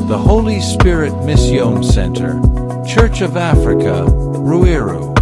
the Holy Spirit Mission Center, Church of Africa, Ruiru.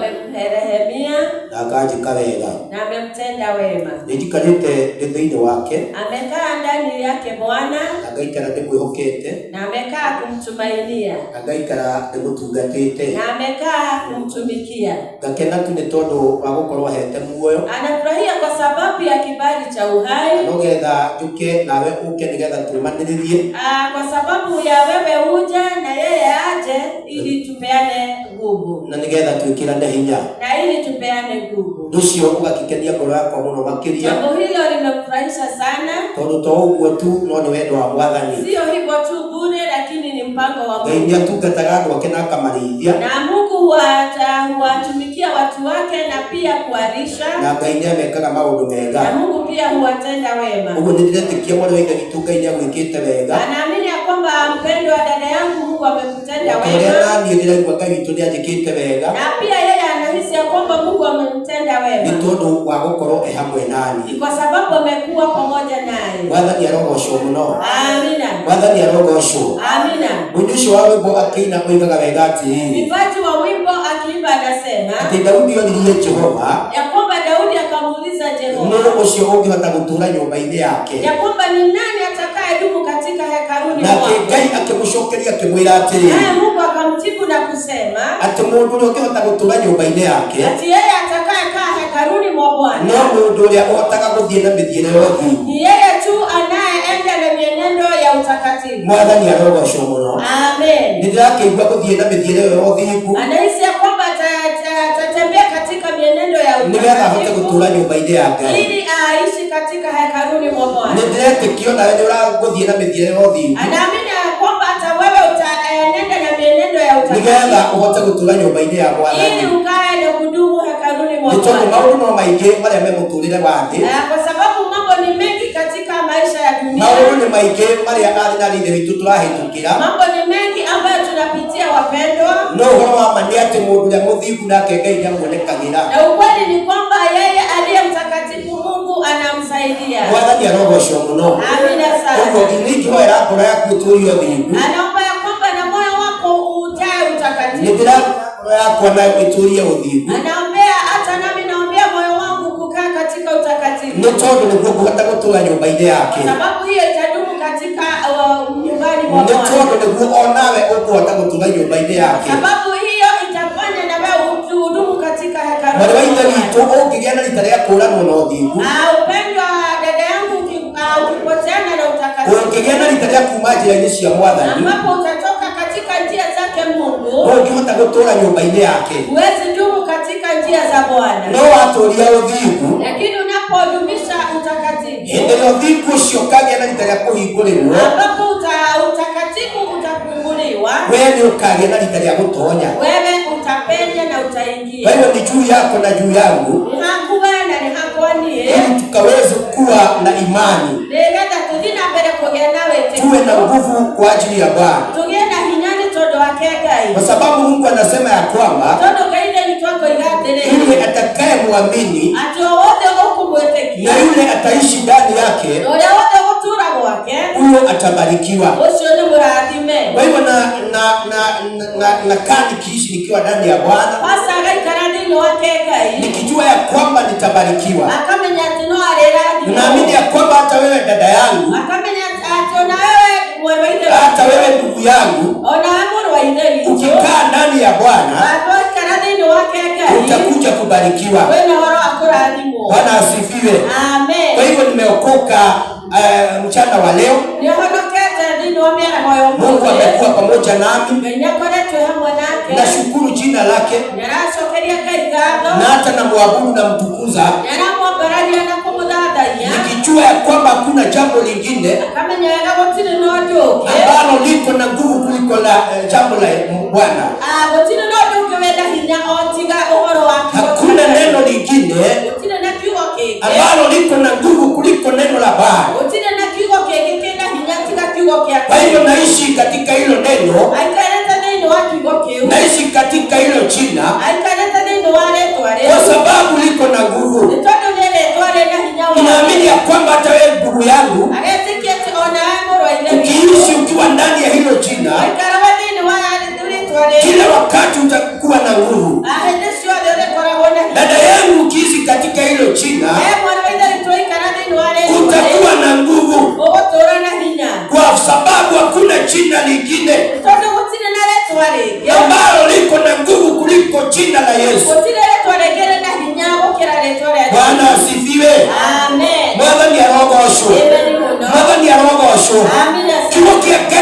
amemrehemia na akajika wega na amemtenda wema. Ndikarite thĩinĩ wake, amekaa ndani yake Bwana, agaikara ndĩmwĩhokete, na amekaa kumtumainia, agaikara ndĩmũtungatĩte, na amekaa kumtumikia. Ngakena tu nĩ tondũ wa gũkorwo ahete muoyo. Anafurahia kwa sababu ya kibali cha uhai. Nogetha njuke nawe uke nigetha tumanĩrĩrie. Kwa sababu ya wewe uje na yeye aje ili tupeane nguvu. Na nigetha twĩkĩrane hinya. Na ili tupeane nguvu. Ũcio ũgakĩkenia ngoro yakwa mũno makĩria. Jambo hilo limefurahisha sana. Tondũ to ũguo tu no nĩ wendo wa Mwathani. Sio hivyo tu bure, lakini ni mpango wa Mungu. Ngai nĩatungataga andũ ake na akamarĩithia. Na Mungu huwatumikia watu wake na pia kuwalisha. Na Ngai nĩamekaga maũndũ mega. Na Mungu pia huwatenda wema. Ũguo nĩndĩretĩkia mwana wa Ithe witũ Ngai nĩagwĩkĩte wega. Naamini ya kwamba mpendwa dada yangu Mungu amekutenda wema. Nĩ ndĩraigua Ngai witũ nĩanjĩkĩte wega. Na pia yeye anahisi ya kwamba Mungu amemtenda wema. Nĩ tondũ wa gũkorwo hamwe nani. Kwa sababu amekuwa pamoja naye. Mwathani arogocwo mũno. Amina. Mwathani arogocwo. Amina. Mũndũ ũcio wa wimbo akĩina oigaga wega atĩrĩrĩ. Mwimbaji wa wimbo akiimba anasema atĩ Daudi oririe Jehova, ya kwamba Daudi akamuuliza Jehova, nũũ ũcio ũngĩhota gũtũũra nyũmba-inĩ yake? Ya kwamba ni nani atakayedumu katika hekaluni mwake? Nake Ngai akĩmũcokeria akĩmwĩra atĩrĩ. Naye Mungu akamjibu na kusema atĩ mũndũ ũrĩa ũngĩhota gũtũũra nyũmba-inĩ yake, ati yeye atakayekaa hekaluni mwa Bwana no mũndũ ũrĩa ũhotaga gũthiĩ na mĩthiĩre ya ũthingu. ni yeye tu anayeenda na mienendo ya utakatifu. Mwathani arogocwo mũno. Amen. Nĩndĩrakĩigua gũthiĩ na mĩthiĩre ya ũthingu. Anahisi ya kwamba atatembea katika mienendo ya utakatifu nigetha ahote gũtũũra nyũmba-inĩ ya Ngai, ili aishi katika hekaluni mwa Bwana. Nĩndĩretĩkia nawe nĩũragũthiĩ na mĩthiĩre ya ũthingu. Anaamini ya kwamba hata wewe utaenenda na mienendo ya utakatifu nigetha ũhote gũtũũra nyũmba-inĩ ya Mwathani. ili ukae na kudumu hekaluni mwa Bwana. Nĩ tondũ maũndũ no maingĩ marĩa me mũtũũrĩre wa thĩ. Kwa sababu mambo ni mengi katika maisha ya dunia. Maũndũ nĩ maingĩ marĩa arĩ na Ithe witũ tũrahĩtũkĩra. Mambo ni mengi ambayo tunapitia wapendwa. No ũhoro wa ma nĩ atĩ mũndũ ũrĩa mũthingu nake Ngai nĩamuonekagĩra. Na ukweli ni kwamba yeye aliye mtakatifu Mungu anamsaidia. Mwathani arogocwo mũno. Amina sana. Ũguo ingĩhoera ngoro yaku ĩtũũrio ũthingu. Anaomba ya kwamba na moyo wako ujae utakatifu. Nĩndĩrahoya ngoro yakwa nayo ĩtũũrie ũthingu. Anaombea hata nami naombea moyo wangu kukaa katika utakatifu. Nĩ tondũ nĩguo ngũhota gũtũũra nyũmba-inĩ yake. Sababu hiyo itadumu katika nyumbani mwa Bwana. Nĩ tondũ Bwana. nĩguo onawe ũkũhota gũtũũra nyũmba-inĩ yake. Sababu hiyo itafanya na wewe uhudumu katika hekaluni. Mwarĩ wa Ithe witũ ũngĩgĩa na rita rĩa kũũranwo na ũthingu. Upendwa dada yangu ukipoteana na utakatifu. Ũngĩgĩa na rita rĩa kuuma njĩra-inĩ cia Mwathani. Ambapo utatoka katika njia zake Mungu. Ũngĩhota gũtũũra nyũmba-inĩ yake. Huwezi dumu katika njia za Bwana. No watũũria ũthingu. Lakini unapodumisha utakatifu. Hĩndĩ ĩrĩa ũthingu ũcio ũkagĩa na rita rĩa kũhingũrĩrwo. Ambapo utakatifu utafunguliwa. Wewe nĩ ũkagĩa na rita rĩa gũtoonya. Wewe utapenya na utaingia. Kwa hiyo ni juu yako na juu yangu. Ni hakuwa na ni hakwani. Ili tukaweze kuwa na imani. Nĩgetha tũthiĩ na mbere kũgĩa na wĩtĩkio. Tuwe na nguvu kwa ajili ya Bwana. Tũgĩe na hinya nĩ tondũ wa Ngai. Kwa sababu Mungu anasema ya kwamba Tondũ Ngai nĩ twakoiga atĩrĩrĩ. yule atakayemwamini atĩ o wothe ũkũmwĩtĩkia na yule ataishi ndani yake, ũrĩa wothe gũtũũra gwake huyo atabarikiwa. ũcio nĩ mũrathime. Kwa hivyo na nikiishi nikiwa ndani ya Bwana, Pasa agaikara thĩinĩ wake Ngai nikijua ya kwamba nitabarikiwa. akamenya atĩ no arĩrathimwo. Naamini ya kwamba hata wewe dada yangu, Akamenya atĩ ona wewe mwarĩ wa Ithe hata wewe ndugu yangu, ona wewe mũrũ wa Ithe witũ ukikaa ndani ya Bwana waikara thĩinĩ wake Ngai utakuja kubarikiwa. wĩna ũhoro wa kũrathimwo. Bwana asifiwe. Amen. Kwa hivyo nimeokoka mchana wa leo. Nĩhonokete thĩinĩ wa mĩaraho ya Mungu amekuwa pamoja nami. Ngai nĩakoretwo hamwe nake. Nashukuru jina lake Nĩaracokeria Ngai ngatho. na hata namwabudu na mtukuza, Nĩaramwambararia na kũmũthathaiya. nikijua ya kwamba hakuna jambo lingine Akamenya wega gũtirĩ na ũndũ ũngĩ ambalo liko na nguvu kuliko la jambo la Bwana. gũtirĩ na ũndũ ũngĩ wĩna hinya o tiga ũhoro wa kiugo. Hakuna neno lingine Gũtirĩ na kiugo kĩngĩ ambalo liko na nguvu kuliko neno la Bwana. gũtirĩ na kiugo kĩngĩ kĩna hinya tiga kiugo kĩa Kwa hivyo naishi katika hilo neno, aikarĩte thĩinĩ wa kiugo kĩu. naishi katika hilo jina Aikarĩte thĩinĩ wa rĩĩtwa rĩu kwa sababu liko na nguvu. nĩ tondũ nĩ rĩĩtwa rĩna hinya wa Ninaamini ya kwamba hata wewe ndugu yangu, agetĩkia atĩ ona we mũrũ wa Ithe witũ ukiishi ukiwa ndani ya hilo jina, aikara we thĩinĩ wa rĩĩtwa rĩu kila wakati utakuwa na nguvu. hĩndĩ ciothe jina lingine tondu gutire na retwa ringi ambalo liko na nguvu kuliko jina la Yesu. gutire retwa ringine na hinya gukira retwa ria Bwana asifiwe. amen. Mwathani arogocwo. Mwathani arogocwo. Amina. Kiugo kĩake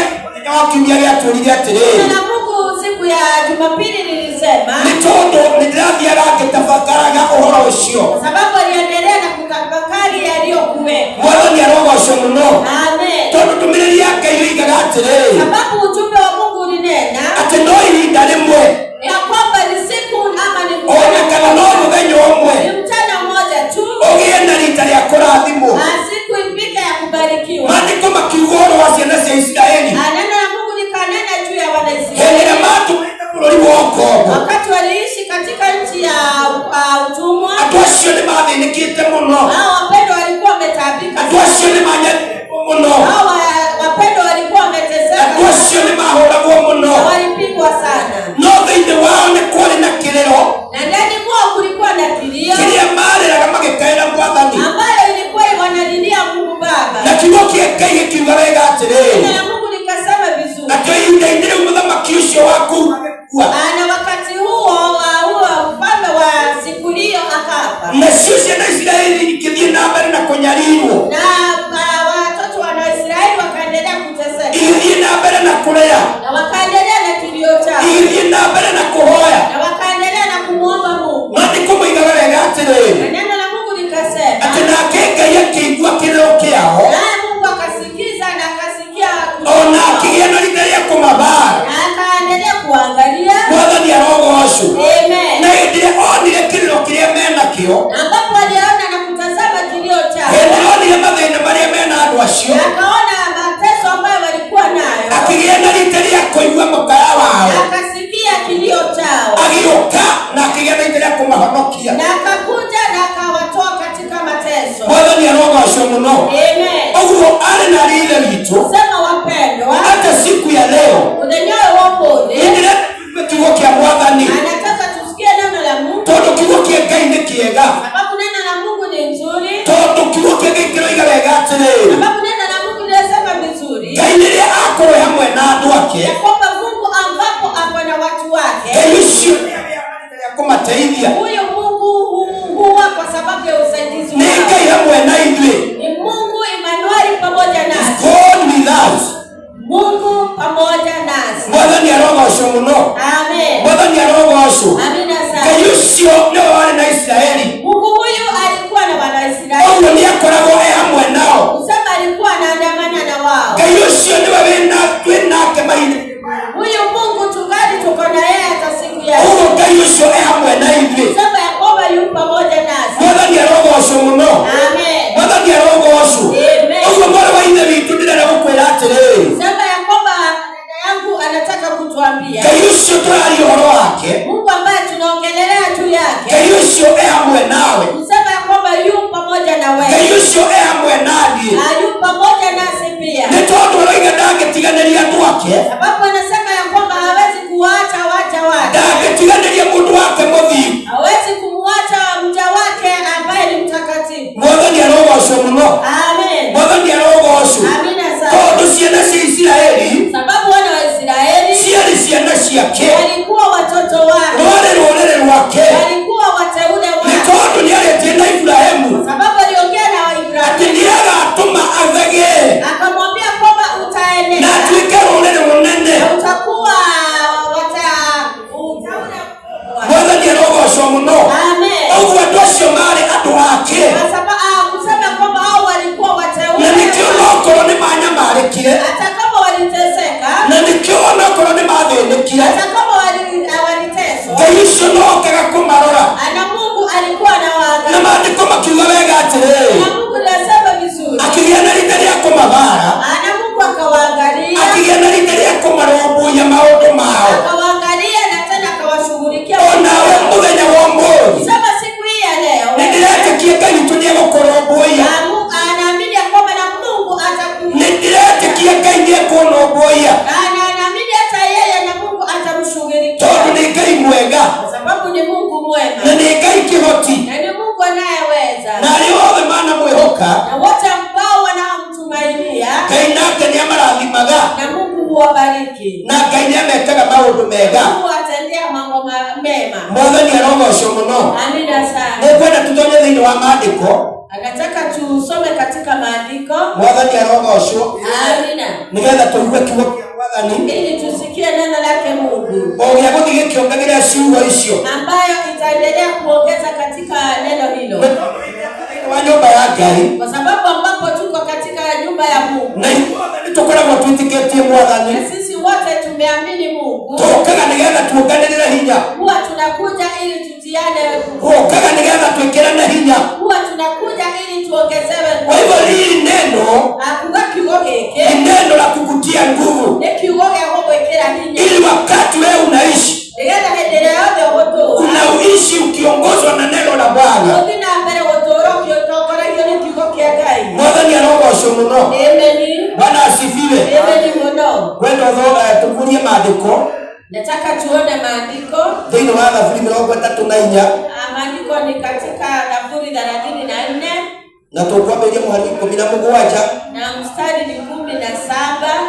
kiumia gĩatũrire atĩrĩrĩ, na Mungu siku ya Jumapili nilisema nĩ tondũ nĩndĩrathiaga ngĩtafakaraga ũhoro ũcio, sababu aliendelea na kutafakari yaliyokuwepo. Mwathani arogocwo mũno, Amen. tondũ ndũmĩrĩri yake yoigaga atĩrĩrĩ, Sababu ujumbe wa Mungu ulinena atĩ no ihinda rĩmwe ya kwamba ni siku ama ni ona kana no mũthenya ũmwe mchana mmoja tu ũgĩe na rita rĩa kũrathimwo. siku ifike ya kubarikiwa. Maandĩko makiuga ũhoro wa ciana cia Isiraeli Neno la Mungu likanena juu ya wana hĩndĩ Israeli ĩrĩa matũmĩte bũrũri wa ũkombo. wakati waliishi katika nchi ya utumwa. Andũ acio nĩ mathĩnĩkĩte mũno, Hao wapendwa walikuwa wametaabika, andũ acio nĩ manyariirwo mũno, hao wapendwa walikuwa wameteseka, andũ acio nĩ mahũragwo mũno, walipigwa sana, no thĩinĩ wao nĩ kwarĩ na kĩrĩro na ndani mwao kulikuwa na kilio kĩrĩa marĩraga magĩkaĩra Mwathani. ambayo ilikuwa wanalilia Mungu Baba. Na kiugo kĩa Ngai gĩkiuga wega atĩrĩrĩ, Neno la Mungu likasema vizuri, atĩ ihinda-inĩ rĩu mũthamaki ũcio wa kũu agĩkua, na wakati huo mfalme wa siku hiyo akafa, nacio ciana Isiraeli igĩthiĩ na mbere na kũnyarirwo, na watoto wa Israeli wakaendelea kuteseka, igĩthiĩ na mbere na kũrĩa, na wakaendelea na kilio chao, igĩthiĩ na mbere na kũhoya. na wakaendelea na kumuomba Mungu. Maandĩko moigaga wega atĩrĩrĩ, Na neno la Mungu likasema, atĩ nake Ngai akĩigua kĩrĩro kĩao, naye Mungu akasikiza na akasikia ona akĩgĩa na rita rĩa kũmabaara. na akaendelea kuangalia. Mwathani arogocwo. Amen. Na hĩndĩ ĩrĩa onire kĩrĩro kĩrĩa menakĩo, Ambapo aliona na kutazama kilio chao, hĩndĩ ĩrĩa onire mathĩna marĩa mena andũ acio, na akaona mateso ambayo walikuwa nayo, akĩgĩa na rita rĩa kũigua mũkaya wao, na akasikia kilio chao, agĩũka na akĩgĩa na rita rĩa kũmahonokia. na akakuja na akawatoa katika mateso. Mwathani arogocwo mũno. Amen. Ũguo arĩ na riithe witũ, Sema wapendwa, hata siku ya leo, udenyoe wopone, hĩndĩ ĩrĩa kiugo kĩa Mwathani, anataka tusikie neno la Mungu, tondũ kiugo kĩa Ngai nĩ kĩega, sababu neno la Mungu ni nzuri, tondũ kiugo kĩa Ngai kĩroiga wega atĩrĩrĩ, sababu neno la Mungu linasema vizuri Ngai rĩrĩa akorwo hamwe na andũ ake, ya kwamba Mungu ambapo ako na watu wake, Ngai ũcio nĩ agĩaga na rita rĩa kũmateithia. huyo Mungu huwa kwa sababu ya usaidizi Nĩ wao. Ngai hamwe na ithuĩ. Ni Mungu Emmanuel pamoja nasi. God with us. Mungu pamoja nasi. Mwathani arogocwo mũno. Amen. Mwathani arogocwo. Amina sana. Ngai ũcio nĩwe warĩ na Isiraeli. Mungu huyu alikuwa na wana Israeli. Ũguo nĩ akoragwo hamwe nao. Kusema alikuwa anaandamana na wao. Ngai ũcio nĩwe twĩ nake mahinda. Huyu Mungu tungali tuko na yeye hata siku ya leo. Ũguo Ngai ũcio hamwe na ithuĩ. Kusema ya kwamba yu pamoja nasi. Mwathani arogocwo mũno. Amen. Mwathani arogocwo. Amen. Ũguo mwarĩ wa ithe witũ ndĩrenda gũkwĩra atĩrĩrĩ, Sema ya kwamba dada yangu anataka kutuambia Ngai ũcio tũraria ũhoro wake, Mungu ambaye tunaongelelea juu yake. Ngai ũcio hamwe nawe, Kusema ya kwamba yu pamoja na Ngai wewe. ũcio hamwe naniĩ. Na yu pamoja nasi pia. Nĩ tondũ aroiga ndangĩtiganĩria andũ ake, Sababu anasema ya kwamba hawezi kuacha waja wake. ndangĩtiganĩria mũndũ wake mũthiu. Hawezi kumwacha mja wake ambaye ni mtakatifu. Mwathani arogocwo mũno. Amen. Mwathani arogocwo. Amina sana. Tondũ ciana cia Isiraeli Sababu wana wa Israeli ciarĩ ciana ciake, walikuwa watoto wake. rwarĩ rũrĩrĩ rwake, Walikuwa wateule nĩ wake. tondũ nĩarĩtie na Ibrahimu Sababu aliongea na atĩ Ibrahimu. nĩagatũma athegee Akamwambia kwamba utaenea. na atuĩke rũrĩrĩ mũnene. Na utakuwa utaona. Mwathani arogocwo mũno. Amen. Ũguo andũ acio marĩ andũ ake, Kwa sababu kusema kwamba hao walikuwa na wateule. nĩkĩo nokorwo nĩ manyamarĩkire, Hata kama waliteseka, na nĩkĩo onokorwo nĩ mathĩnĩkire, hata kama waliteswa, Ngai ũcio nokaga kũmarora. na Mungu alikuwa Na anawaangalia. maandĩko makiuga wega atĩrĩrĩ, Na Mungu anasema vizuri. akĩgĩa na rita rĩa kũmabaara, Na Mungu akawaangalia, akĩgĩa na rita rĩa kũmarũmbũiya maũndũ mao. akawaangalia na tena akawashughulikia. Onawe mũthenya wa ũmũthĩ Sema siku hii ya leo, nĩndĩretĩkia Ngai witũ nĩegũkũrũmbũiya. na Mungu anaamini ya kwamba na Mungu atakuja. Nĩndĩretĩkia Ngai nĩekũnũmbũiya, Na anaamini hata yeye na Mungu atamshughulikia. tondũ nĩ Ngai mwega, Kwa sababu ni Mungu mwema. na nĩ Ngai kĩhoti, Na ni Mungu anayeweza. na arĩa othe manamwĩhoka Na wote ambao wanamtumainia, Ngai nake nĩamarathimaga. na Mungu Mungu wabariki. Na Ngai nĩamekaga maũndũ mega. Mungu atendea mambo mema. Mwathani arogocwo mũno. Amina sana. Nĩngwenda tũtonye thĩinĩ wa maandĩko. Anataka tusome katika maandiko. Mwathani arogocwo. Amina. Nĩgetha tũigue kiugo kĩa Mwathani. Ili tusikie neno lake Mungu. O gĩa gũthiĩ gĩkĩongagĩrĩra ciugo icio. Ambayo itaendelea kuongeza katika neno hilo. Wa nyũmba ya Ngai. Kwa sababu ambapo tuko katika nyumba ya Mungu. Na ithuothe nĩtũkoragwo twĩtĩkĩtie Mwathani. Na sisi wote tumeamini Mungu. Tũkaga nĩgetha tuonganĩrĩre hinya. Huwa tunakuja ili tutiane nguvu. Tũkaga nĩgetha twĩkĩrane hinya. Huwa tunakuja ili tuongezewe nguvu. Kwa hivyo hili neno Akuga kiugo gĩkĩ ni neno la kukutia nguvu. Nĩ kiugo gĩa gũgwĩkĩra hinya. Ili wakati wewe unaishi Nĩgetha hĩndĩ ĩrĩa yothe ũgũtũũra unaishi ukiongozwa na neno la Bwana. ũthiĩ na mbere gũtũũra ũgĩtongoragio nĩ kiugo kĩa Ngai. Mwathani arogocwo mũno. Ameni. Bwana asifiwe. Ameni mũno. Wendo tũkurie maandĩko. Nataka tuone maandiko. Thĩinĩ wa Thaburi 34. Maandiko ni katika Thaburi 34. Na tũkwambĩrĩria mũhari 17. Na mstari ni 17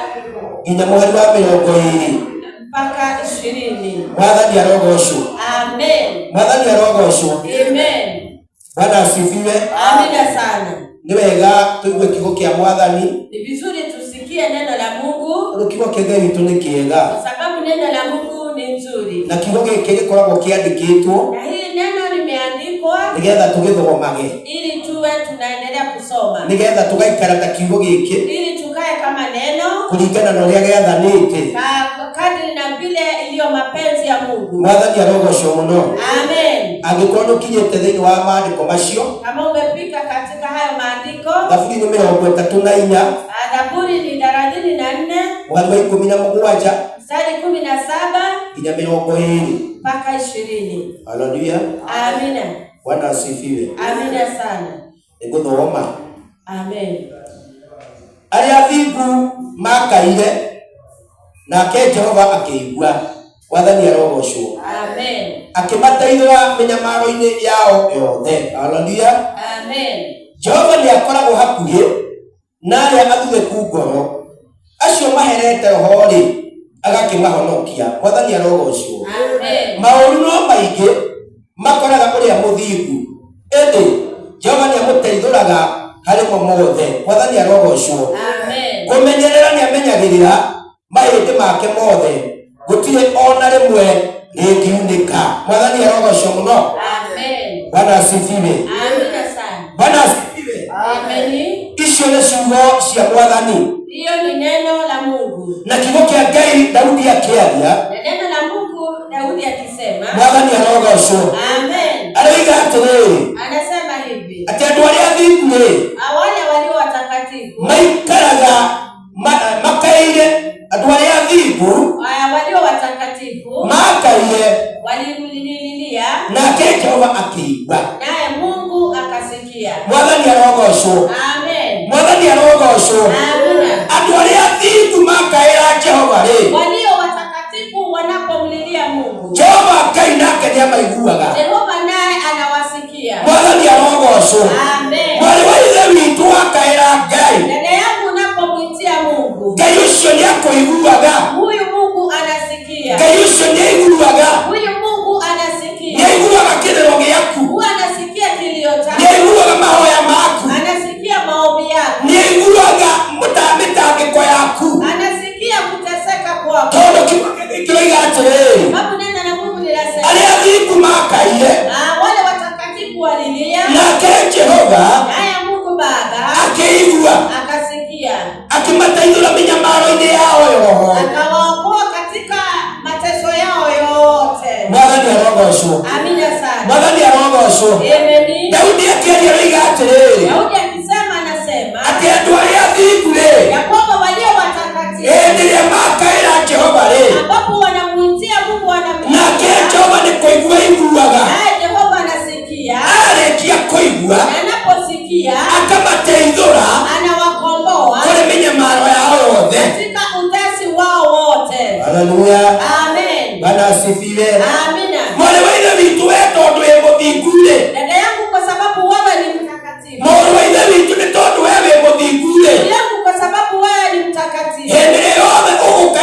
nginya mũhari wa 20 mpaka 20. Mwathani arogocwo. Amen. Mwathani arogocwo. Amen. Bwana asifiwe. Amina sana. Nĩ wega tũigue kiugo kĩa Mwathani. Ni vizuri tusikie neno la Mungu. Kiugo kĩa Ngai witũ nĩ kĩega. Kwa sababu neno la Mungu ni nzuri. Na kiugo gĩkĩ gĩkoragwo kĩandĩkĩtwo. Na hili neno limeandikwa nĩgetha tũgĩthomage. ili tuwe tunaendelea kusoma. Nĩgetha tũgaikara ta kiugo gĩkĩ. Ili tukae kama neno. Kũringana na ũrĩa gĩathanĩte. Kadri na vile iliyo mapenzi ya Mungu. Mwathani arogocwo mũno. Amen. Angĩkorwo nĩũkinyĩte thĩinĩ wa maandĩko macio. Kama umefika katika hayo maandiko. Thaburi nĩ 34. Thaburi ni 34. Mũhari wa 17. Mstari 17 nginya 20 mpaka 20. Haleluya. Amina. Bwana asifiwe. Amina sana. Nĩngũthoma. Amen. Arĩa athingu makaire nake Jehova akĩigua. Mwathani arogocwo. Amen. Akĩmateithũra mĩnyamaro-inĩ yao yothe. Haleluya. Amen. Jehova nĩakoragwo hakuhĩ na arĩa athuthĩku ngoro, acio maherete roho-rĩ agakĩmahonokia. Mwathani arogocwo. Amen. Maũru no maingĩ makoraga ũrĩa mũthingu, ĩndĩ Jehova nĩamũteithũraga harĩ mo mothe. Mwathani arogocwo. Amen. Kũmenyerera nĩamenyagĩrĩra mahĩndĩ make mothe, gũtirĩ ona rĩmwe rĩngiunĩka. Mwathani arogocwo mũno. Amen. Bwana asifiwe. Amina sana. Bwana asifiwe. Amen. Icio nĩ ciugo cia Mwathani. Hiyo ni neno la Mungu. Na kiugo kĩa Ngai Daudi akĩaria. Na neno la Mungu Daudi akisema. Mwathani arogocwo. Amen. Aroiga atĩrĩrĩ. Anasema hivi. Atĩ andũ arĩa athingu-rĩ, wale walio watakatifu maikaraga makaire. Andũ arĩa athingu walio watakatifu makaire walimlilia, nake Jehova akĩigua. naye Mungu akasikia. Mwathani arogocwo. Amen. Mwathani arogocwo. Amina. Andũ arĩa athingu makaĩra Jehova-rĩ, walio watakatifu wanapomlilia Mungu, Jehova Ngai nake nĩamaiguaga. Jehova naye anawasikia. Mwathani arogocwo. Amen. Mwarĩ wa ithe witũ wakaĩra Ngai, Dada yangu unapomwitia Mungu, Ngai ũcio nĩakũiguaga. huyu Mungu anasikia. Ngai ũcio nĩaiguaga. Huyu Mungu anasikia. Nĩaiguaga kĩrĩro gĩaku. Huwa anasikia kilio chako. Nĩaiguaga mahoya maku. Anasikia maombi yako. Nĩaiguaga mĩtangĩko yaku. Anasikia kuteseka kwako. Tondũ kiugo kĩroiga atĩrĩrĩ, Sababu neno la Mungu linasema arĩa athingu makaire wale watakatifu walilia, nake Jehova naye Mungu Baba akĩigua, akasikia, akĩmateithũra mĩnyamaro-inĩ yao yothe. akawaokoa katika mateso yao yote. Mwathani arogocwo. Amina sana. Mwathani arogocwo. Amen. Daudi akĩaria roiga atĩrĩrĩ, Daudi akisema anasema atĩ andũ arĩa athingu-rĩ, ya kwamba walio watakatifu hĩndĩ ĩrĩa makaĩra Jehova-rĩ, ambapo wanamwitia Mungu nake Jehova nĩ kũigua aiguaga. naye Jehova anasikia, Arĩkia kũigua na anaposikia akamateithũra anawakomboa kũrĩ mĩnyamaro yao yothe. katika utesi wao wote. Haleluya. Amen. Bwana asifiwe. Amina. Mwarĩ wa ithe witũ we tondũ wĩ mũthingu-rĩ, Dada yangu kwa sababu wewe ni mtakatifu. mũrũ wa ithe witũ nĩ tondũ we wĩ mũthingu-rĩ, Ndugu yangu kwa sababu wewe ni mtakatifu. hĩndĩ ĩrĩa yothe ũgũka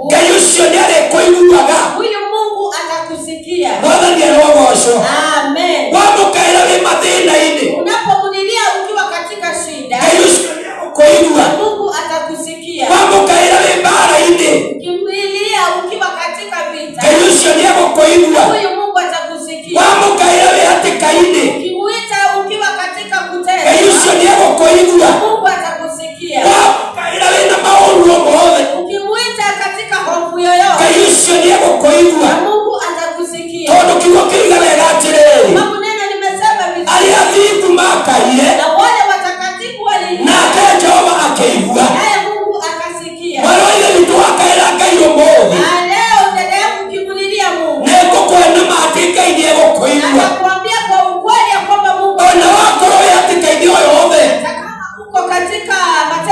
Ngai ucio nĩ arĩkũiguaga. Huyu Mungu atakusikia. Mwathani arogocwo. Amen. Wamũkaĩra wĩ mathĩna-inĩ, Unapomulilia ukiwa katika shida, Ngai ucio nĩ agũkũigua. Mungu atakusikia. Wamũkaĩra wĩ mbara-inĩ, Ukimlilia ukiwa katika vita, Ngai ucio nĩ agũkũigua. huyu Mungu atakusikia. Wamũkaĩra wĩ hatĩka-inĩ, Ukimuita ukiwa katika Ngai ucio kuteswa, nĩ agũkũigua. Mungu atakusikia. Wamũkaĩra wĩna maũru o mothe, Ukimuita katika hofu yoyote, Ngai ucio nĩ agũkũigua. Mungu atakusikia. Tondũ kiugo kĩuga wega atĩrĩrĩ, Sababu neno limesema vizuri, arĩa athingu makaire, na wale watakatifu walilia, nake Jehova akĩigua. naye Mungu akasikia. Mwarĩ wa Ithe witũ wakaĩra Ngai ũmũthĩ, Na leo dada yangu ukimulilia Mungu, nĩ ngũkwĩra ma atĩ Ngai nĩ egũkũigua. nakwambia kwa ukweli ya kwamba Mungu, Ona wakorwo wĩ hatĩka-inĩ o yothe, hata kama uko katika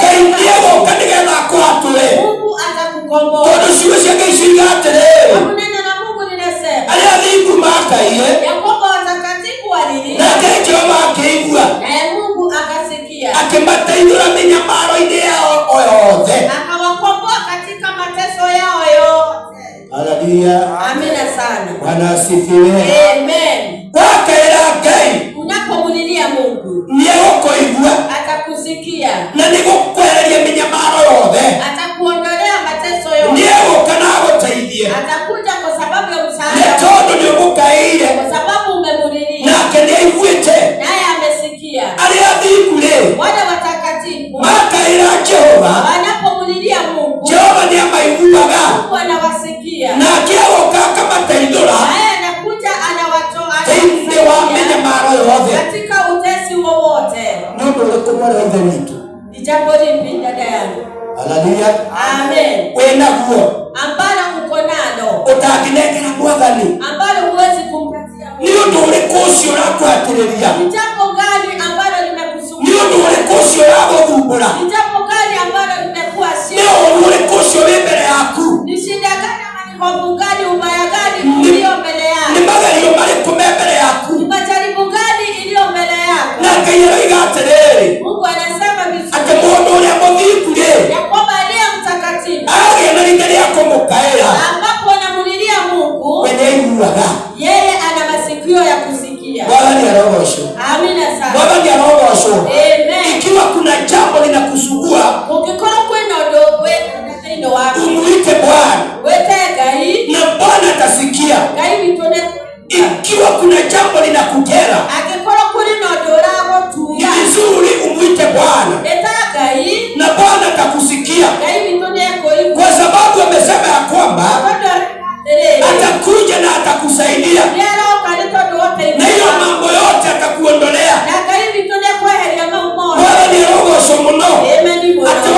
Ngai nĩ mateso, egũka nĩgetha akũhatũre. Mungu atakukomboa. Tondũ ciugo cia Ngai ciuga atĩrĩrĩ, Sababu neno la Mungu linasema arĩa athingu makaire, ya kwamba watakatifu walilia, nake Jehova akĩigua, naye Mungu akasikia, akĩmateithũra mĩnyamaro-inĩ yao o yothe. akawakomboa katika mateso yao yote. Haleluya. Amina sana. Bwana asifiwe. Amen. Wakaĩra Ngai Unapomulilia Mungu, nĩ egũkũigua atakusikia, na nĩ gũkwehereria mĩnyamaro yothe. atakuondolea mateso Nĩ yote, egũka na agũteithie, atakuja kwa sababu ya nĩ msaada, tondũ nĩ ũmũkaĩire, kwa sababu umemulilia, nake nĩ aiguĩte. naye amesikia. Arĩa athingu rĩ, Wale watakatifu makaĩra Jehova, wanapomulilia Mungu, Jehova nĩ amaiguaga, Mungu anawasikia, nake agũka akamateithũra naye anakuja anawatoa, thĩinĩ wa anawasaidia mĩnyamaro yothe. katika utesi wowote. Nĩ ũndũ ũrĩkũ mwarĩ wa Ithe witũ? Ni jambo lipi dada yangu? Haleluya. Amen. Wĩnaguo Ambalo uko nalo, ũtangĩnengera Mwathani, ambalo huwezi kumpatia nĩ Mungu. ũndũ ũrĩkũ ũcio ũrakũhatĩrĩria? Ni jambo gani ambalo Nĩ limekusumbua? ũndũ ũrĩkũ ũcio ũragũthumbũra? Ni jambo gani ambalo limekuwa Nĩ shida? ũũru ũrĩkũ ũcio wĩ mbere yaku? Ni shida gani ama ni hofu gani, ubaya gani ulio mbele Nĩ yako? magerio marĩkũ me mbere yaku? Ni majaribu gani iliyo mbele yako? Na Ngai aroiga atĩrĩrĩ, Mungu anasema atĩ vizuri mũndũ ũrĩa mũthingu rĩ, ya kwamba aliye mtakatifu, agĩa na rĩngĩ rĩa kũmũkaĩra, ambapo anamulilia Mungu, we nĩ aiguaga. yeye ana masikio ya kusikia. Mwathani arogocwo. Amina sana. Mwathani arogocwo. Amen. Ikiwa kuna jambo linakusumbua, Ukikorwo kwina undu wina thĩinĩ waku, umuite Bwana wĩte Ngai, na Bwana atasikia. Ngai witũ nĩ Ikiwa kuna jambo linakukera, angĩkorwo kũrĩ na ũndũ ni ũragũtuga, vizuri umuite Bwana ĩta Ngai, na Bwana atakusikia, Ngai witũ nĩ ekũigua. kwa sababu amesema ya kwamba Tondũ atĩrĩrĩ, atakuja na atakusaidia, nĩ aroka nĩ tondũ wa na hiyo ũteithio, mambo yote atakuondolea. na Ngai witũ nĩ ekweheria mau mothe. Mwathani arogocwo mũno, Amen mũno. atĩ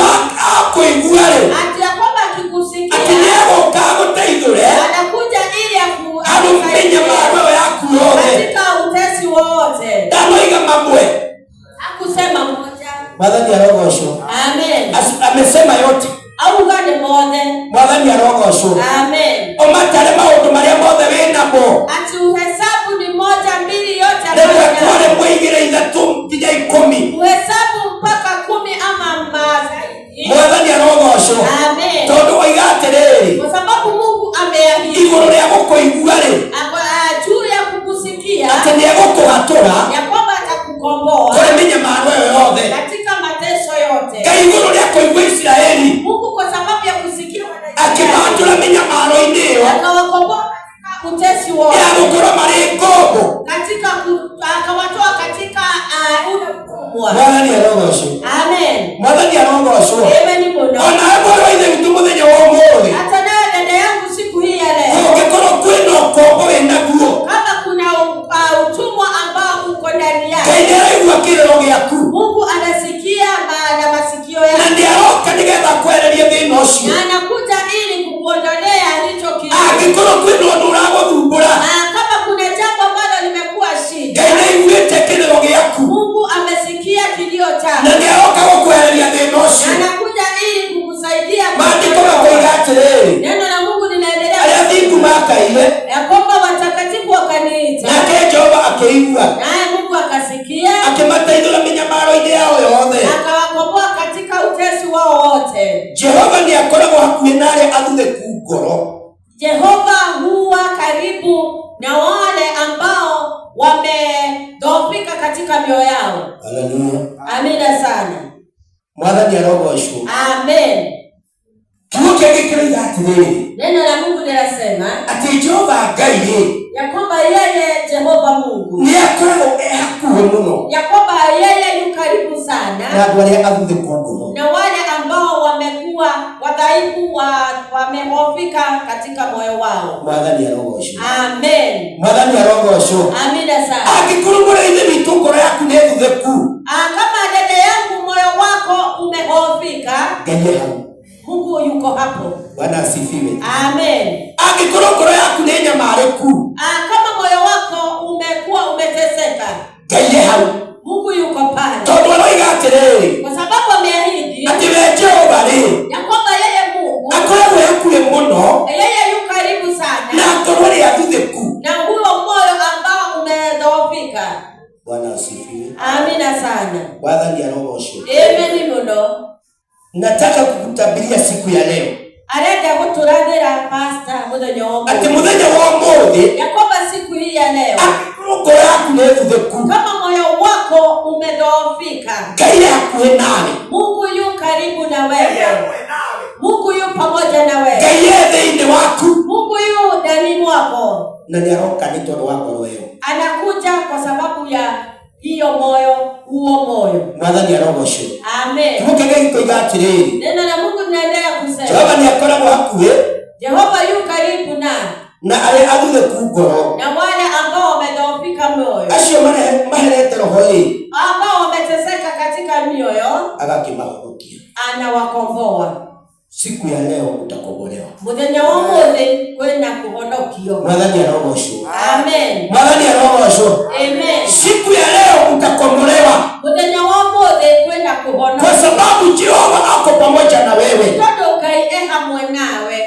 akũigua rĩ, Ati ya kwamba atĩ akikusikia, nĩ egũka agũteithũre anakuja ili harĩ mĩnyamaro ĩyo yaku yothe. katika utesi wote. Ndanoiga mamwe. Hakusema moja. Mwathani arogocwo. Amen. Amesema yote. Augane mothe. Mwathani arogocwo. Amen. Ũmatare maũndũ marĩa mothe wĩnamo, Ati uhesabu ni moja, mbili, yote rĩmwe ambayo kwa rĩmwe, igĩrĩ, ithatũ nginya ikũmi. uhesabu mpaka 10 ama zaidi. Mwathani arogocwo. Amen. Tondũ oiga atĩrĩrĩ, Kwa sababu Mungu ameahidi igũrũ rĩa gũkũigua rĩ, juu ya kukusikia atĩ nĩ egũkũhatũra ya kwamba atakukomboa kũrĩ mĩnyamaro ĩyo yothe. katika mateso yote. Ngai igũrũ rĩa kũigua Isiraeli, Mungu kwa sababu ya kusikia akĩmahatũra mĩnyamaro-inĩ ĩyo akawakomboa katika utesi wote, ya gũkorwo marĩ ngombo. akawatoa katika ule utumwa. Mwathani arogocwo. Amen. Mwathani arogocwo. Amen mũno. Ona mwarĩ wa Ithe witũ mũthenya wa ũmũthĩ, Hata nawe dada yangu siku hii ya leo, kũngĩkorwo kwĩna ũkombo wĩnaguo, kama kuna utumwa ambao uko ndani Ngai yako, nĩ araigua kĩrĩro gĩaku, Mungu anasikia na masikio na yako, nĩ aroka nĩgetha kwehererie thĩna ũcio. na anakuja ili kukuondolea hicho kitu. Angĩkorwo kwĩna ũndũ ũragũthumbũra, Kama kuna jambo ambalo limekuwa shida, Ngai nĩ aiguĩte kĩrĩro gĩaku, Mungu amesikia kilio na chako, nĩ aroka gũkwehereria thĩna na ũcio. anakuja ili kukusaidia. Maandĩko makoiga atĩrĩrĩ, Neno la Mungu linaendelea arĩa athingu makaire, ya kwamba watakatifu wakaniita, nake Jehova akĩigua, naye Mungu akasikia, akĩmateithũra mĩnyamaro-inĩ yao yothe. akawakomboa katika utesi wao wote. Jehova nĩ akoragwo hakuhĩ na arĩa athuthĩku. Haleluya. Amina sana. Mwathani arogocwo. Amen. Kiugo kĩrĩa atĩrĩrĩ, neno la Mungu linasema atĩ Jehova Ngai ya kwamba yeye Jehova Mungu nĩ akoragwo hakuhĩ mũno ya kwamba yeye yu karibu sana na andũ arĩa athuthĩku ngoro, na wale ambao wamekuwa wadhaifu wamehofika katika moyo wao. Mwathani arogocwo. Amen. Mwathani arogocwo. Amina sana. Angĩkorwo mũrĩ-inĩ witũ ngoro yaku nĩ thuthĩku, kama dada yangu moyo wako umehofika, Ngai hau. Mungu yuko hapo. Bwana asifiwe. Amen. Angĩkorwo ngoro yaku nĩ nyamarĩku, kama moyo wako umekuwa umeteseka, Ngai hau. Mungu yuko pale. Tondũ aroiga atĩrĩrĩ, kwa sababu ameahidi atĩ we Jehova rĩ, ya kwamba yeye Mungu akoragwo hakuhĩ mũno yeye yu karibu sana na ngoro ĩrĩa thuthĩku. na huo moyo ambao umedhoofika. Bwana asifiwe. Amina sana. Mwathani arogocwo. Amen muno. Nataka kukutabiria siku ya leo arenda guturathira pastor muthenya wa ati muthenya wa umuthi ya kwamba siku hii ya leo ngoro yaku nĩ thuthĩku, kama moyo wako umedhoofika, Ngai hakuhĩ nawe. Mungu yu karibu na wewe. Mungu yu pamoja na wewe. Ngai thĩinĩ waku. Mungu yu ndani mwako. Na nĩ aroka nĩ tondũ wa ngoro ĩyo. Anakuja kwa sababu ya hiyo moyo, huo moyo. Mwathani arogocwo. Amen. Kiugo gĩkoiga atĩrĩrĩ, neno la Mungu linaendelea kusema Jehova nĩ akoragwo hakuhĩ, Jehova yu karibu na arĩa athuthĩku ngoro, na wale ambao wamedhoofika mioyo, acio maherete roho ambao wameteseka katika mioyo, agakĩmahonokia. anawakomboa. Siku ya leo utakombolewa. Muthenya wa umuthi kwina kuhonokio. Mwathani arogocwo. Amen. Mwathani arogocwo. Amen. Siku ya leo utakombolewa. Muthenya wa umuthi kwina kuhonokio. Kwa sababu Jehova ako pamoja na wewe. Todo Ngai hamwe nawe.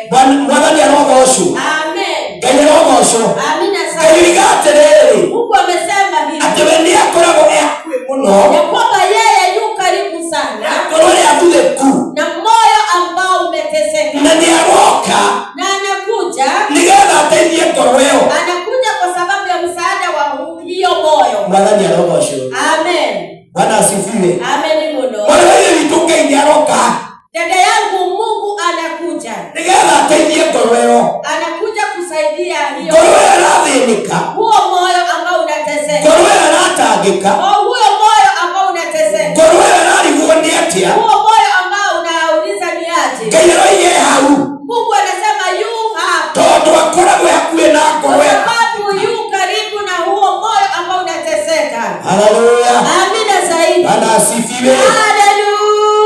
Mwathani arogocwo. Amen. Ngai arogocwo. Amina sana. Ngai atĩrĩrĩ, Mungu amesema hivi atĩ we nĩ akoragwo hakuhĩ mũno ya kwamba yeye yu karibu sana ngoro ĩrĩa athuthĩku, na moyo ambao umeteseka, na nĩ aroka na anakuja nĩgetha ateithie ngoro ĩyo. anakuja kwa sababu ya msaada wa hiyo moyo. Mwathani arogocwo. Amen. Bwana asifiwe. Amen muno. Mwathani witũ Ngai nĩ aroka Dada yangu, Mungu anakuja nĩgetha ateithie ngoro ĩyo. anakuja kusaidia hiyo Ngoro ĩyo ĩrathĩnĩka, huo moyo ambao unateseka, ngoro ĩyo ĩratangĩka, huo moyo ambao unateseka, ngoro ĩyo ĩrarigwo nĩ atĩa. huo moyo ambao unauliza ni aje. Ngai aroige hau, Mungu anasema yu hapa, tondũ akoragwo hakuhĩ na ngoro kwa ĩyo. sababu yu karibu na huo moyo ambao unateseka. Haleluya. Amina zaidi. Bwana asifiwe. Haleluya.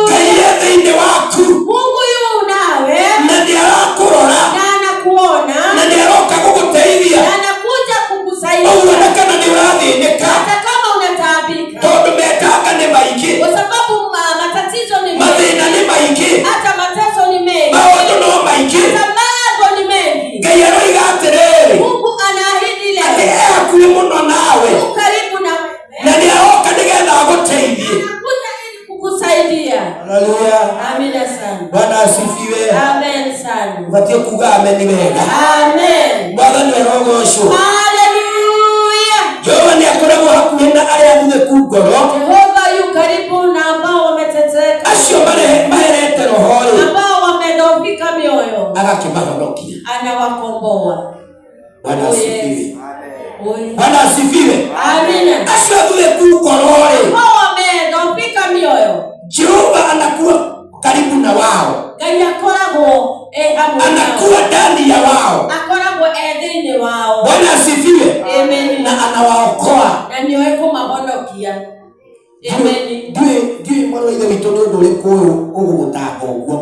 Ngai thĩinĩ waku, Mungu yu nawe na nĩ arakũrora, na anakuona na nĩ aroka gũgũteithia. na anakuja kukusaidia Ũguo kana nĩ ũrathĩnĩka, hata kama unataabika, tondũ metanga nĩ maingĩ, kwa sababu matatizo ni mengi, mathĩna nĩ maingĩ, hata mateso ni mengi, maũndũ no maingĩ. hata mambo ni mengi. Ngai aroiga atĩrĩrĩ, Mungu anaahidi atĩ leo hakuhĩ mũno nawe, yu karibu na na wewe, nĩ aroka nĩgetha agũteithie. anakuja ili kukusaidia. Haleluya. Amina sana. Bwana asifiwe. Amen sana. Ubatie kuga amen wega. Amen. Mwathani arogocwo. Haleluya. Jehova nĩ akoragwo hakuhĩ na arĩa athuthĩku ngoro, Jehova yu karibu na ambao wameteseka, acio maherete roho ambao wamedhoofika mioyo, agakĩmahonokia. anawakomboa. Bwana asifiwe. Oye. Bwana asifiwe. Amina. Acio athuthĩku ngoro Ambao wamedhoofika mioyo, Jehova anakuwa karibu na wao, Ngai akoragwo hamwe nao, anakuwa ndani ya wao. akoragwo thĩinĩ wao. Bwana asifiwe. Amen. Na anawaokoa. Na nĩoĩ kũmahonokia. Amen. Ndiũĩ mwana wa ithe witũ nĩ ũndũ ũrĩkũ ũyũ ũgũgũtanga ũguo.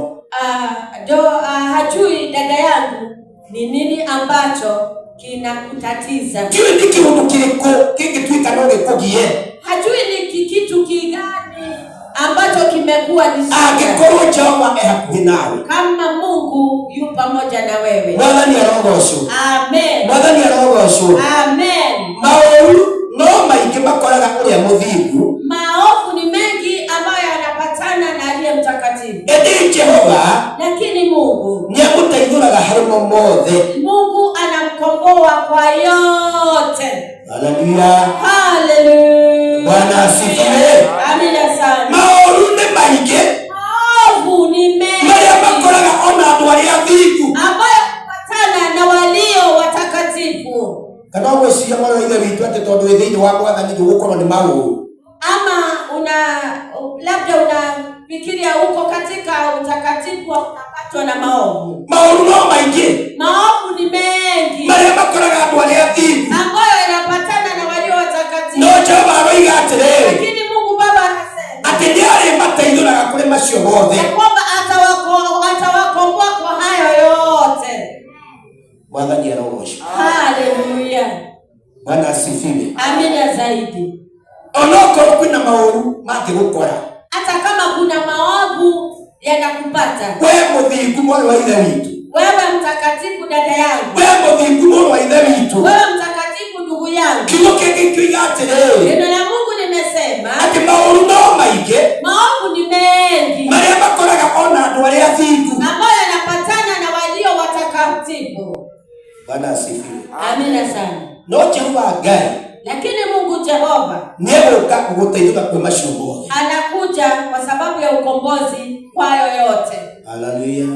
Hajui dada yangu ni nini ambacho kinakutatiza. Ndiũĩ nĩ kĩũndũ kĩrĩkũ kĩngĩtuĩka no gĩkũgie. Hajui ni kitu kigani ambacho kimekuwa ni shida. Angĩkorwo Jehova hakuhĩ nawe, Kama Mungu yu pamoja na wewe. Mwathani arogocwo. Amen. Mwathani arogocwo. Amen. Maũru no maingĩ makoraga ũrĩa mũthingu, Maovu ni mengi ambayo yanapatana na aliye mtakatifu. ĩndĩ Jehova Lakini Mungu nĩamũteithũraga harĩ mo mothe. Mungu anamkomboa kwa yote. Haleluya. Hallelujah. Bwana asifiwe. ati tondu withiini wa mwathani ndugukorwo ni mauru. Ama labda unafikiria uko katika utakatifu unapatwa na maovu. Mauru no maingi. Maovu ni mengi. Maria makoraga andu aria athingu. Ambayo yanapatana na walio watakatifu. No Jehova aroiga atiriri. Lakini Mungu Baba anasema ati ni ari mateithuraga kuri macio mothe. kwamba atawakomboa kwa hayo yote. Mwathani arogocwo. Haleluya. Bwana asifiwe. Amina zaidi. Onokorwo kwina mauru mangigukora. Hata kama kuna maovu yanakupata. Wewe muthingu mwana wa ithe witu. Wewe mtakatifu dada yangu. Wewe muthingu mwana wa ithe witu. Wewe mtakatifu ndugu yangu. Kiugo kiki kiuga atiriri. Neno la Mungu limesema ati mauru no maingi. maovu ni mengi. Maria makoraga ona andu aria athingu. Ambayo yanapatana na walio watakatifu. Bwana asifiwe. Amina sana. No Jehova Ngai. Lakini Mungu Jehova nieguka kuguteithia kwa macio mothe. Anakuja kwa sababu ya ukombozi kwayo yote. Haleluya.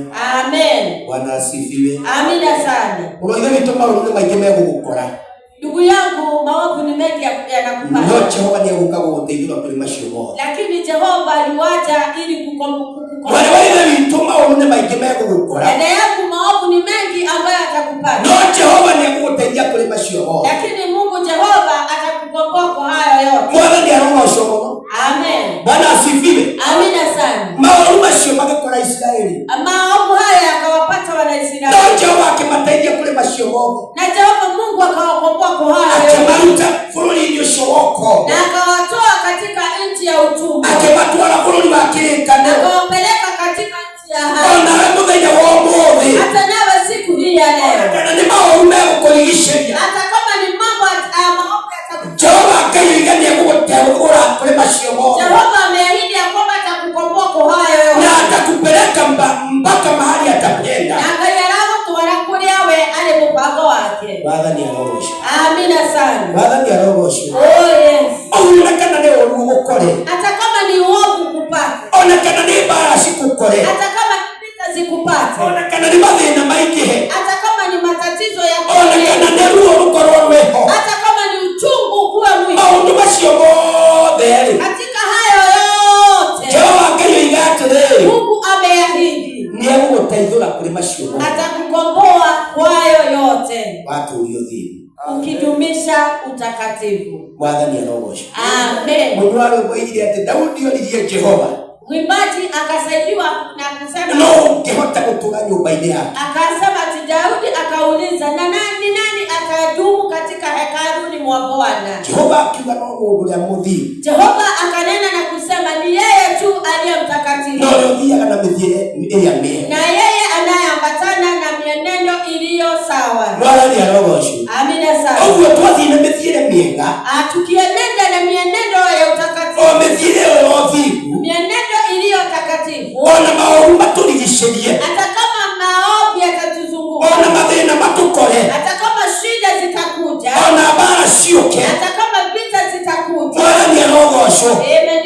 Amen. Bwana asifiwe. Amina sana. Uno ithe witu mauru ni maingi megugukora. Ndugu yangu, maovu ni mengi yanakupata. No Jehova nieguka kuguteithia kwa macio mothe. Lakini Jehova aliwaja ili kukomboa. Wale wale witu mauru ni maingi megugukora. Dada yangu, maovu ni mengi ambayo atakupata. No Jehova nieguguteithia kwa macio mothe. Lakini Mungu Jehova atakukomboa kwa hayo yote. Mwathani arogocwo muno. Amen. Bwana asifiwe. Amina sana. Mauru macio magikora Israeli. Maovu haya yakawapata Wanaisraeli. No Jehova akimateithia kwa macio mothe. Na Jehova Mungu akawakomboa kwa hayo yote. Akimaruta bururi-ini ucio woko. Na akawatoa katika nchi ya utumwa. Akimatwara bururi wa kĩrĩkanĩro. Akawapeleka katika nchi ya ahadi. Onawe mũthenya wa ũmũthĩ. Hata nawe siku hii ya leo. Kana nĩ maũru megũkũrigicĩria. Hata kama ni mambo maovu yatakupata. Jehova Ngai oiga nĩegũgũteithũra kũrĩ macio mothe. Jehova ameahidi ya kwamba atakukomboa kwa hayo yote. Na atakupeleka mpaka mahali atapenda. Na akayaragũtwara kũrĩa we arĩ mũbango wake. Mwathani arogocwo. Amina sana. Mwathani arogocwo. Oh yes. Ona kana nĩ ũru ũgũkore. Hata kama ni uovu kupata. Ona kana nĩ mbara cikũkore. Hata kama ni vita zikupate. Ona kana nĩ mathĩna maingĩhe. Hata kama ni matatizo ya ona kana nĩ ruo rũkorwo rwĩho. hata kama ni uchungu kuwa mwingi. Maũndũ macio mothe rĩ. Katika hayo yote. Jehova Ngai oiga atĩrĩrĩ. Mungu ameahidi. Nĩegũgũteithũra kũrĩ macio mothe. Atakukomboa kwayo yote. Watũũrio thĩinĩ. Ukidumisha utakatifu. Mwathani arogocwo. Amen. Mũndũ wa rwĩmbo oigire atĩ Daudi oririe Jehova. Mwimbaji akasaidiwa na kusema no ũngĩhota gũtũũra nyũmba-inĩ yake. Akasema ati Daudi akauliza na nani atadumu katika hekaluni mwa Bwana. Jehova akiuga no mũndũ ũrĩa mũthingu. Jehova akanena na kusema ni yeye tu aliye mtakatifu. No ũrĩa ũthiaga na mĩthiĩre ĩrĩa mĩega. Na yeye anayeambatana na mienendo iliyo sawa. Mwathani arogocwo. Amina sana. Ũguo twathiĩ na mĩthiĩre mĩega. Tukienenda na mienendo ya utakatifu. O mĩthiĩre ĩyo ya ũthingu. Mienendo iliyo takatifu. Ona maũru matũrigicĩrie. Hata kama maovu yatatuzunguka. Ona mathĩna matũkore. Hata kama shida zitakuja. Ona mbara ciũke. Hata kama vita zitakuja. Mwathani arogocwo. Amen.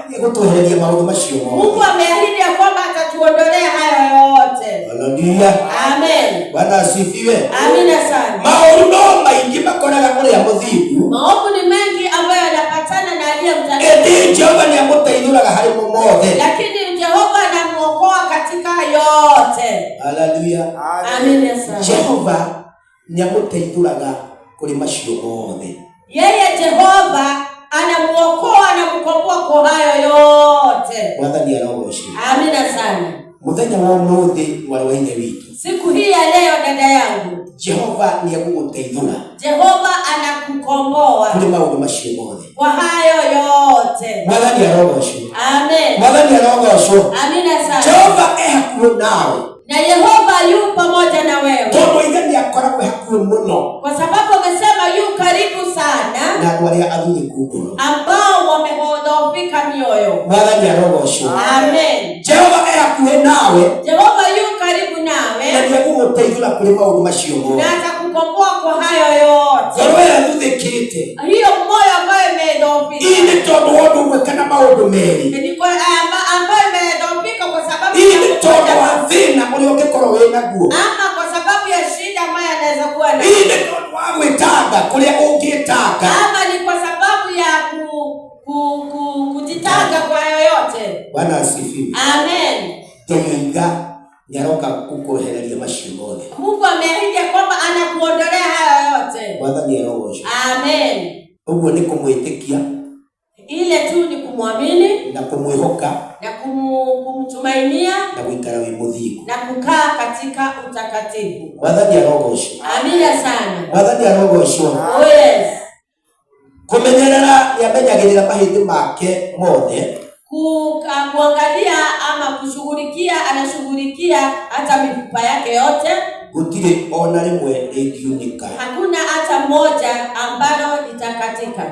Nĩegũtwehereria maũndũ macio mothe. Mungu ameahidi ya kwamba atatuondolea hayo yote. Haleluya. Amen. Bwana asifiwe. Amina sana. Maũru no maingĩ makoraga ũrĩa mũthingu. Maovu ni mengi ambayo yanapatana na aliye mtakatifu. Ĩndĩ Jehova nĩamũteithũraga harĩ mo mothe. Lakini Jehova anamuokoa katika yote. Haleluya. Amina sana. Jehova nĩamũteithũraga kũrĩ macio mothe. Yeye Jehova anamuokoa na kumkomboa kwa hayo yote. Mwathani arogocwo. Amina sana. Mũthenya wa ũmũthĩ mwarĩ wa ithe witũ. Siku hii ya leo dada yangu. Jehova nĩegũgũteithũra. Jehova anakukomboa kũrĩ maũndũ macio mothe. kwa hayo yote. Mwathani arogocwo. Amen. Mwathani arogocwo. Amina sana. Jehova hakuhĩ nawe. Na Yehova yu pamoja na wewe. Tondũ ithe nĩakoragwo hakuhĩ mũno. Kwa sababu amesema yu karibu sana na andũ arĩa athuthĩku ngoro. ambao wamedhoofika mioyo. Mwathani arogocwo. Amen. Jehova hakuhĩ nawe. Jehova yu karibu nawe. Na nĩegũgũteithũra kũrĩ maũndũ macio mothe. Na atakukomboa kwa hayo yote. Ngoro ĩyo ĩthuthĩkĩte. Hiyo moyo ambayo imedhoofika. Hii nĩ tondũ wa ũndũ ũmwe kana maũndũ merĩ. Ambayo imedhoofika kwa sababu hii nĩ tondũ wa thĩna ũrĩa ũngĩkorwo wĩ naguo. ama kwa sababu ya shida ambayo anaweza kuwa nayo. Hii nĩ tondũ wa gwĩtanga kũrĩa ũngĩtanga. Ngai nyaroka kukuohereria macio mothe. Mungu ameahidi kwamba anakuondolea haya yote. Mwathani arogoce. Amen. Uguo ni kumwitikia, ile tu ni kumwamini na kumwihoka na kumtumainia na guikara wi muthingu na kukaa katika utakatifu. Mwathani arogoce. Amina sana. Mwathani arogoce. Oh yes. Kumenyerera yamenyagirira mahindi make mothe, kuangalia ama kushughulikia, anashughulikia hata mifupa yake yote. Gutire ona rimwe ringiunika, hakuna hata moja ambalo litakatika.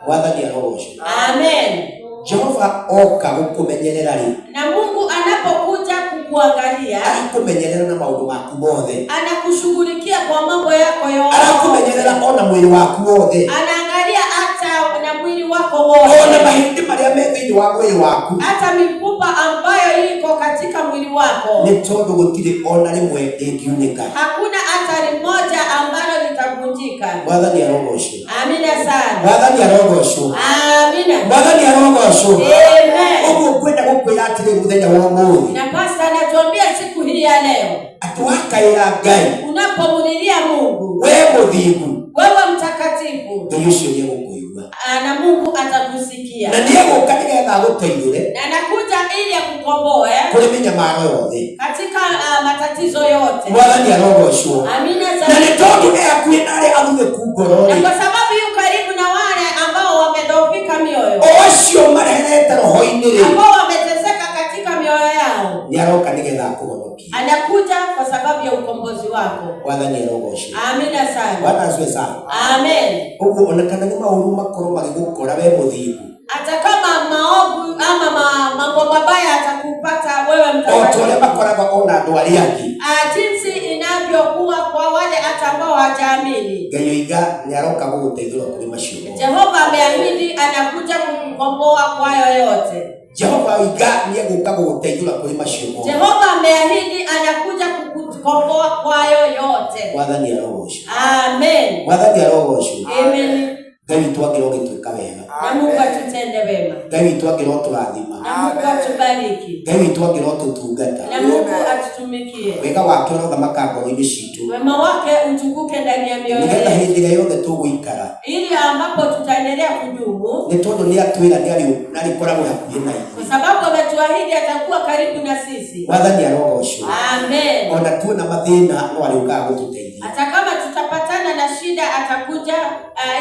Mwathani arogoce. Amen. Jehova oka gukumenyerera ri, na Mungu anapokuja kukuangalia, anakumenyerera na maundu maku mothe, anakushughulikia kwa mambo yako yote, anakumenyerera ona mwili waku wothe, anaangalia hata na mwili wako wote, ona mahindi maria me thiini wa mwili waku, hata mifupa ambayo iko katika mwili wako. ni tondu gutire ona rimwe ringiunika, hakuna hata moja ambalo litavunjika. Mwathani arogoce. Amina sana. Mwathani arogoce. Amina. Mwathani arogoce. Amen. Ugu kwenda gukwira atiri muthenya wa umuthi, na pastor anatuambia siku hii ya leo, atuakaira Ngai, unapomulilia Mungu, we muthingu, wewe mtakatifu, Ngai ucio ni egukuigua, na Mungu atakusikia, na ni eguka nigetha aguteithire, na anakuja ili akukomboe kuri minyamaro yothe, katika matatizo yote. Mwathani arogoce. Amina Na sana. ni tondu akuina ari athutheku ngoro na ri, kwa sababu yu karibu na wale ambao wamedhoofika mioyo, ocio mareherete roho-ini ri, ambao wameteseka katika mioyo yao, ni aroka nigetha akuhonokia. anakuja kwa sababu ya ukombozi wako. Mwathani arogoce. Amina sana. Bwana asifiwe sana. Amen. Uguo ona kana ni mauru makorwo magigukora we muthingu, hata kama maovu ama mambo mabaya atakupata wewe o mtakatifu, tore makoragwo ona andu aria angi, jinsi inavyokuwa kwa wale hata ambao hawajaamini, Ngai oiga ni aroka guguteithura kuri macio mothe. Jehova ameahidi anakuja kukukomboa kwayo yote. Jehova oiga ni eguka guguteithura kuri macio mothe. Jehova ameahidi anakuja kukukomboa kwayo yote. Mwathani arogoce. Amen. Mwathani arogoce. Amen. Ngai witũ angĩra ũgĩtuĩka wega, na Mungu atutende wema, Ngai witũ angĩra ũtũrathima, na Mungu atubariki, Ngai witũ angĩra ũtũtungata, na Mungu atutumikie, wega wake ũrothamaka ngoro-inĩ citũ, wema wake utukuke ndani ya mioyo nĩgetha yetu, hĩndĩ ĩrĩa yothe tũgũikara, ili ambapo tutaendelea kudumu, nĩ tondũ nĩ atwĩra nĩ arĩkoragwo hakuhĩ na kwa ithuĩ. sababu ametuahidi atakuwa karibu na sisi. Mwathani arogocwo. Amen. Ona tuona mathĩna no arĩũkaga gũtũteithia, hata kama tutapatana na shida atakuja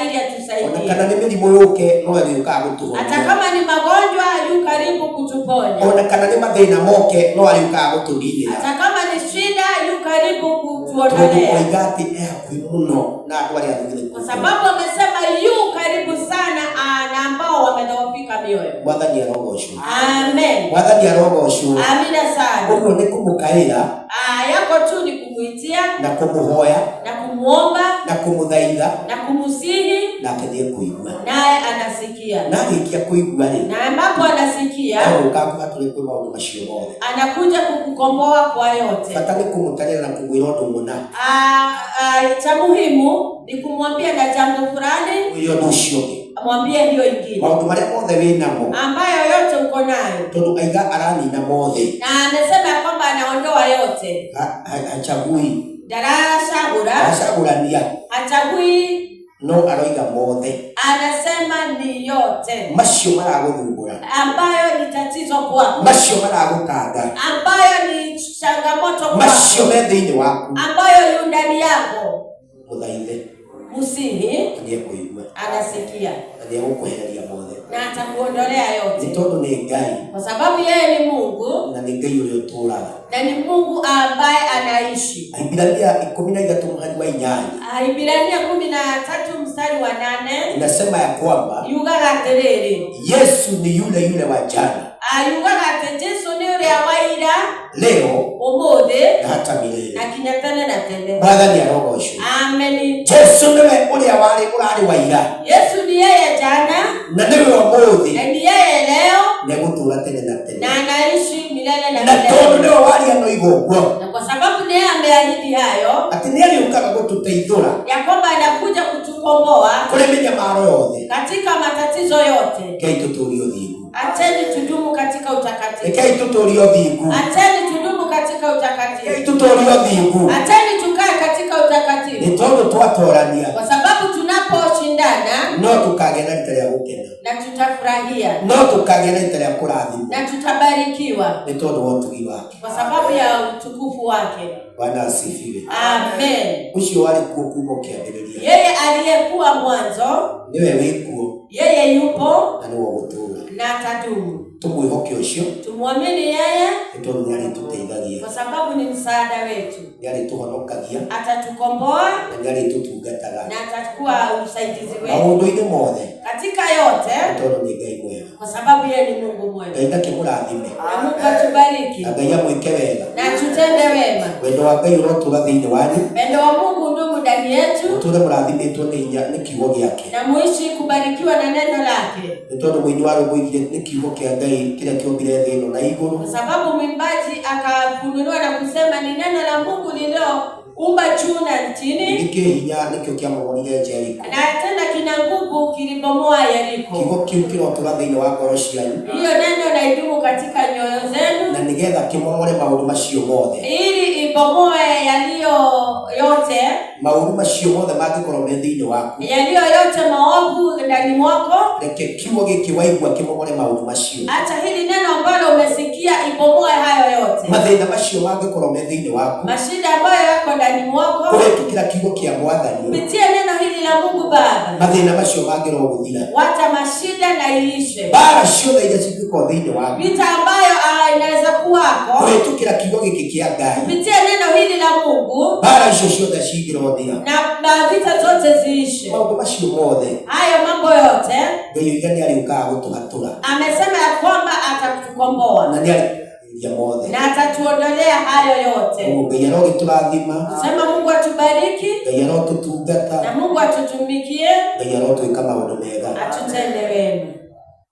ili ona atusaidie, kana nĩ mĩrimũ yũke no arĩũkaga hata gũtũhonia, kama ni magonjwa yu karibu kutuponya, ona kana nĩ mathĩna moke no arĩũkaga gũtũninĩra, hata kama ni shida yu karibu tondũ kutuondolea, oiga atĩ e hakuhĩ mũno na andũ arĩa athuthĩku. kwa sababu amesema yu karibu sana na ambao wamedhoofika mioyo. Mwathani arogocwo. Amen. Mwathani arogocwo. Amina sana. Ũguo nĩ kũmũkaĩra yako tu ni kumuitia na kũmũhoya na kumuomba na kũmũthaitha, na kumusihi, nake nĩ ekũigua, naye anasikia, na arĩkia kũigua rĩ, na ambapo anasikia agũka kũhatũre kwĩ maũndũ macio mothe. anakuja kukukomboa kwa yote. Bata nĩ kũmũtarĩra na kũmwĩra ũndũ mũna, Cha muhimu ni kumwambia na jambo fulani, ũyũ ũndũ ũcio ũngĩ, mwambie hiyo ingine maũndũ marĩa mothe wĩ namo, ambayo yote uko nayo, tondũ aiga aranina mothe, na amesema kwamba anaondoa yote. hachagui, Darashagura acagũrania, hachagui, no aroiga mothe, anasema ni yote macio maragũthumbũra, ambayo ni tatizo kwako, macio maragũkanga, ambayo ni changamoto kwako, macio me thĩinĩ waku, ambayo yu ndani yako, mũthaithe, musihi, nĩ ekũigua, anasikia na nĩ egũkwehereria mothe, na atakuondolea nĩ yote, tondũ nĩ Ngai, kwa sababu yeye ni Mungu na nĩ Ngai ũrĩa ũtũũraga. na ni Mungu ambaye anaishi. Ibrania 13:8 Ibrania 13 mstari wa 8 inasema ya kwamba yugaga atiriri, Yesu ni yule yule wa jana, yugaga ati Jesu ni uria wa ira, leo umuthi na hata milele. na kinya tene na tene. Mwathani arogocwo. Amen. Jesu niwe ũrĩa ũrarĩ wa ira, Yesu ni yeye jana na niwe ũmũthĩ, na ni yeye leo na egũtũũra tene na tene, na anaishi milele na na tondũ milele. nĩwe wariano ũguo, Na kwa sababu ni yeye ameahidi hayo, atĩ nĩ arĩũkaga gũtũteithũra ya kwamba anakuja kutukomboa kũrĩ mĩnyamaro yothe, katika matatizo yote, Ngai tũtũũrie ũthingu. Acheni tudumu katika utakatifu. Rekei tuturio thingu. Acheni tudumu katika utakatifu. Rekei tuturio thingu. Acheni tukae katika utakatifu. Ni tondu twatorania. Kwa sababu tunaposhindana no tukagena rita gukena. Na tutafurahia. No tukagena rita kurathimwo. Na tutabarikiwa. Ni tondu wa utugi wake. Kwa sababu ya utukufu wake. Bwana asifiwe. Amen. Ucio wali kuo kuma kiambiriria. Yeye aliyekuwa mwanzo niwe wikuo. Yeye yupo na niwe gutura. Na atadumu. Tumwihoke ucio. Tumwamini yeye. Tondu ni alituteithagia. Kwa sababu ni msaada wetu. Ni alituhonokagia. Atatukomboa. Na ni alitutungataga. Na atakuwa usaidizi wetu. Maundu-ini mothe. Katika yote. Tondu ni Ngai mwega. Kwa sababu yeye ni Mungu mwema. Ngai ndakimurathime. Na Mungu atubariki. Na Ngai amwike wega. Na tutende wema. Wendo wa Ngai urotura thiini wanyu. Wendo wa Mungu ndugu ndani yetu. Uture murathimitwo ni kiugo giake. Na muishi kubarikiwa na neno lake. Ni tondu mwini wa rwimbo igire ni kiugo kia Ngai kiria kiombire thĩ ĩno na igũrũ. Kwa sababu mwimbaji akafunuliwa na kusema ni neno la Mungu lililoumba juu na chini. Niki hinya nikio kiamũrire Jeriko. Na tena kina nguvu kilibomoa Yeriko. Kiugo kiu kirotura thĩinĩ wa ngoro cianyu. Hiyo neno laidumu katika nyoyo zenu. Na nigetha kimomore maũndũ macio mothe. Ili ibomoe yaliyo yote. Maũndũ macio mothe mangĩkorwo me thĩinĩ waku. Yaliyo yote maovu ndani mwako. Reke kiugo gĩkĩ waigua kimomore maũndũ macio. Hata hili neno ambalo umesikia ibomoe hayo yote. Mathĩna macio mangĩkorwo me thĩinĩ waku. Mashida ambayo yako ndani mwako. Kũhetũkĩra kiugo kĩa Mwathani. Kupitia neno hili la Mungu Baba. Mathĩna macio mangĩrwo gũthira. Wacha mashida na iishe. Bara ciothe iria cingĩkorwo thĩinĩ waku. Vita ambayo inaweza kuwako. Kũhetũkĩra kiugo gĩkĩ kĩa Ngai. Kupitia neno hili la Mungu. Bara icio ciothe cingĩrwo thira. Na vita zote ziishe. Maũndũ macio mothe. Hayo mambo yote. Ngai oiga nĩ arĩũkaga gũtũhatũra. Amesema ya kwamba atatukomboa. Na nĩ arĩkia mothe. Na atatuondolea hayo yote. Ngai arogĩtũrathima. Sema Mungu atubariki. Ngai arotũtungata. Na Mungu atutumikie. Ngai arotwĩka maũndũ mega. Atutende wema.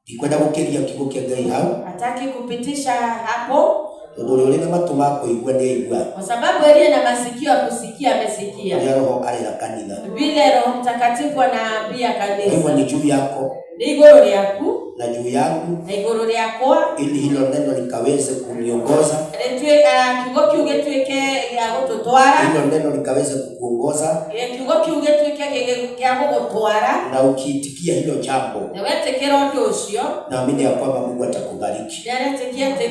Ndikwenda gũkĩria kiugo kĩa Ngai hau. Hataki kupitisha hapo. Tondũ ũrĩa ũrĩ na matũ ma kũigua nĩ aigua. Kwa sababu aliye na masikio ya kusikia amesikia. Ũrĩa Roho arĩra kanitha. Vile Roho Mtakatifu anaambia kanisa. Hivyo ni juu yako. Ni iguru lyaku. Na juu yangu. Na iguru lyakwa. Ili hilo neno likaweze kuniongoza. Kiugo kiuge tuike ya gututwara. Hilo neno likaweze kukuongoza. Kiugo kiuge tuike ya gututwara. Na ukiitikia hilo jambo. Na wetekera undu ucio. Naamini ya kwamba Mungu atakubariki. Nĩaretĩkia atĩ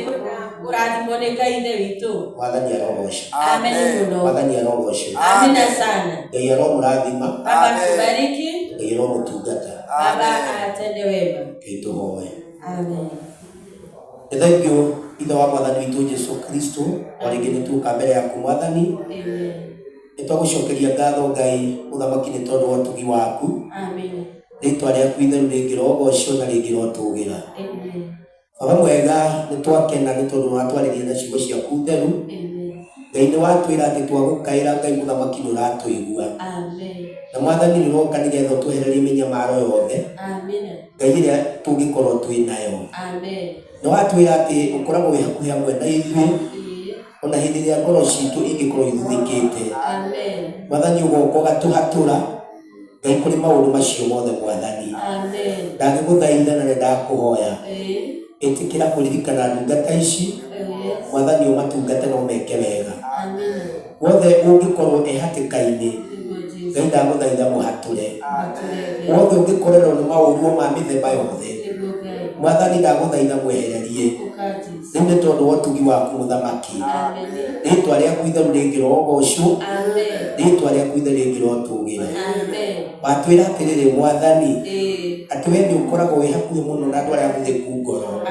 kũrathimwo nĩ Ngai ithe witũ. Mwathani arogocwo. Amen mũno. Mwathani arogocwo. Amina sana. Ngai aromũrathima. Baba tubariki. Ngai aromũtungata. Baba atende wema. Ngai tũhoe. Amen. Thank you ithe wa Mwathani witũ Jesu Kristo. Warĩngĩ nĩtuoka mbere yaku Mwathani. Amen. Nĩtwagũcokeria ngatho Ngai mũthamaki nĩ tondũ wa ũtugi waku. Amen. Rĩĩtwa rĩaku itheru rĩngĩ rogocwo na rĩngĩ rotũgĩra. Amen. Baba mwega nĩtwakena nĩ tondũ watwarĩria na ciugo ciaku theru. Amen. Ngai nĩwatwĩra atĩ twagũkaĩra Ngai mũthamaki nĩũratũigua. Amen. Na Mwathani nĩwoka nĩgetha ũtwehererie mĩnyamaro yothe. Amen. Ngai ĩrĩa tũngĩkorwo twĩ nayo. Amen. Nĩwatwĩra atĩ ũkoragwo wĩ hakuhĩ hamwe na ithuĩ ona hĩndĩ ĩrĩa ngoro citũ ingĩkorwo ithuthĩkĩte. Amen. Mwathani ũgoka ũgatũhatũra Ngai kũrĩ maũndũ macio mothe Mwathani. Amen. Ndangĩgũthaitha na ndakũhoya. Ĩtĩkĩra kũririkana ndungata ici. Mwathani ũmatungate na ũmeke wega. Amen. Wothe ũngĩkorwo hatĩka-inĩ Ngai ndagũthaitha mũhatũre. Wothe ũngĩkorerwo nĩ maũru ma mĩthemba yothe Mwathani ndagũthaitha mwehererie. Rĩu nĩ tondũ wa ũtugi waku mũthamaki. Rĩĩtwa rĩaku itheru rĩngĩ rogocwo. Rĩĩtwa rĩaku itheru rĩngĩ rotũgĩre. Watwĩra atĩrĩrĩ Mwathani atĩ wee nĩũkoragwo wĩ hakuhĩ mũno na andũ arĩa athĩku ngoro.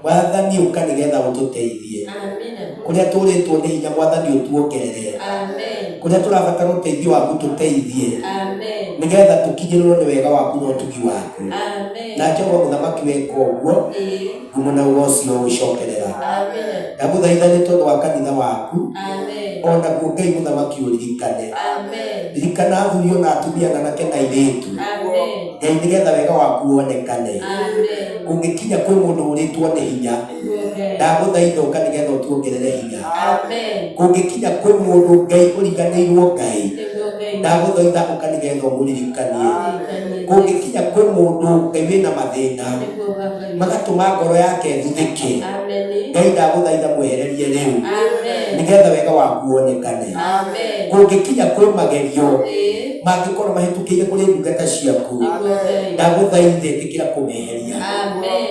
Mwathani ũka nĩgetha ũtũteithie. Kũrĩa tũrĩtwo nĩ hinya Mwathani ũtuongerere. Kũrĩa tũrabatara ũteithio waku tũteithie. Nĩgetha tũkinyĩrĩrwo nĩ wega waku na ũtugi waku. Na Jehova mũthamaki weka ũguo ngumo na ũgoci ũgũcokerera. Ndagũthaitha nĩ tondũ wa kanitha waku. Ona guo Ngai mũthamaki ũririkane. Ririkana athuri ona atumia na anake na airĩtu. Ngai nĩgetha wega waku wonekane. Kũngĩkinya kwĩ mũndũ ũrĩtwo nĩ hinya ndagũthaitha ũka nĩgetha ũtuongerere hinya. Kũngĩkinya kwĩ mũndũ Ngai ũriganĩirwo Ngai ndaguthaitha ukanigetha umuririkanie kungikinya kwi mundu ngai wina mathina magatuma ngoro yake thuthike ngai ndaguthaitha mwehererie riu nigetha wega waku wonekane kungikinya kwi magerio mangikorwo mahitukiire kuri ndungata ciaku ndaguthaithe tikira kumeheria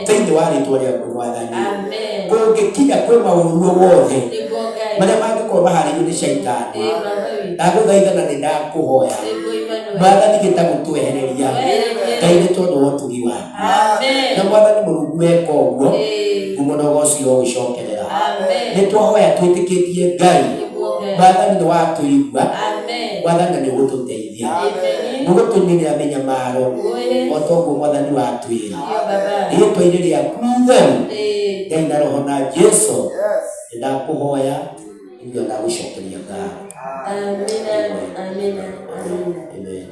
thiini wa ritwa riaku mwathani kungikinya kwi mauru wothe maria mangikorwo mahariirio ni shaitani ndaguthaitha na nindakuhoya mwathani gitagutwehereria ngai ni tondu wa utugi waku na mwathani Mulungu weka uguo umunogo ucio ugucokerera nitwahoya twitikitie ngai mwathani ni watuigua mwathani ni gututeithia gutuninira minyamaro otoguo mwathani watwira ritwa-ini riaku itheru ngai na roho na Jesu ndakuhoya ndio ndagucokeria ngai. Amen. Amen. Amen.